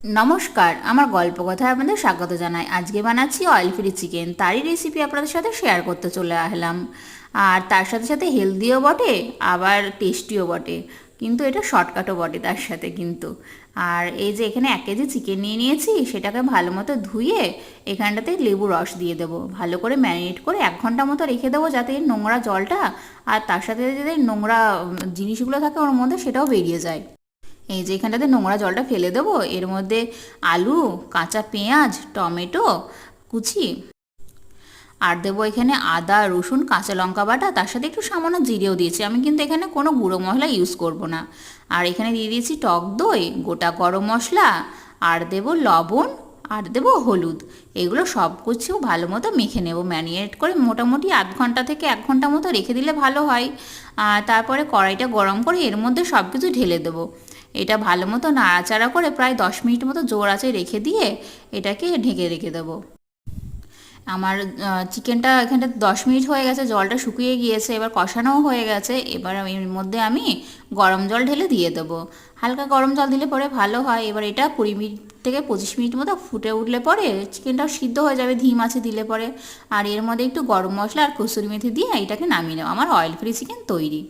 নমস্কার, আমার গল্প কথায় আপনাদের স্বাগত জানাই। আজকে বানাচ্ছি অয়েল ফ্রি চিকেন, তারই রেসিপি আপনাদের সাথে শেয়ার করতে চলে আসলাম। আর তার সাথে সাথে হেলদিও বটে, আবার টেস্টিও বটে, কিন্তু এটা শর্টকাটও বটে তার সাথে কিন্তু। আর এই যে এখানে 1 কেজি চিকেন নিয়ে নিয়েছি, সেটাকে ভালো মতো ধুয়ে এখানটাতে লেবু রস দিয়ে দেবো, ভালো করে ম্যারিনেট করে 1 ঘন্টা মতো রেখে দেবো, যাতে এর নোংরা জলটা আর তার সাথে যে নোংরা জিনিসগুলো থাকে ওর মধ্যে সেটাও বেরিয়ে যায়। এই যে এখানটাতে নোংরা জলটা ফেলে দেবো, এর মধ্যে আলু, কাঁচা পেঁয়াজ, টমেটো কুচি, আর দেবো এখানে আদা, রসুন, কাঁচা লঙ্কা বাটা, তার সাথে একটু সামান্য জিরেও দিয়েছি আমি, কিন্তু এখানে কোনো গুঁড়ো মশলা ইউজ করব না। আর এখানে দিয়ে দিয়েছি টক দই, গোটা গরম মশলা, আর দেবো লবণ, আর দেবো হলুদ। এগুলো সব কিছু ভালো মতো মেখে নেব, ম্যারিনেট করে মোটামুটি 1/2 ঘন্টা থেকে 1 ঘন্টা মতো রেখে দিলে ভালো হয়। আর তারপরে কড়াইটা গরম করে এর মধ্যে সব কিছু ঢেলে দেবো। এটা ভালো মতো নাড়াচাড়া করে প্রায় 10 মিনিট মতো জোর আঁচে রেখে দিয়ে এটাকে ঢেকে রেখে দেবো। আমার চিকেনটা এখানটা 10 মিনিট হয়ে গেছে, জলটা শুকিয়ে গিয়েছে, এবার কষানোও হয়ে গেছে। এবার এর মধ্যে আমি গরম জল ঢেলে দিয়ে দেবো। হালকা গরম জল দিলে পরে ভালো হয়। এবার এটা 20 মিনিট থেকে 25 মিনিট মতো ফুটে উঠলে পরে চিকেনটাও সিদ্ধ হয়ে যাবে ধিম আঁচে দিলে পরে। আর এর মধ্যে একটু গরম মশলা আর কসুরি মেথি দিয়ে এটাকে নামিয়ে নেওয়া, আমার অয়েল ফ্রি চিকেন তৈরি।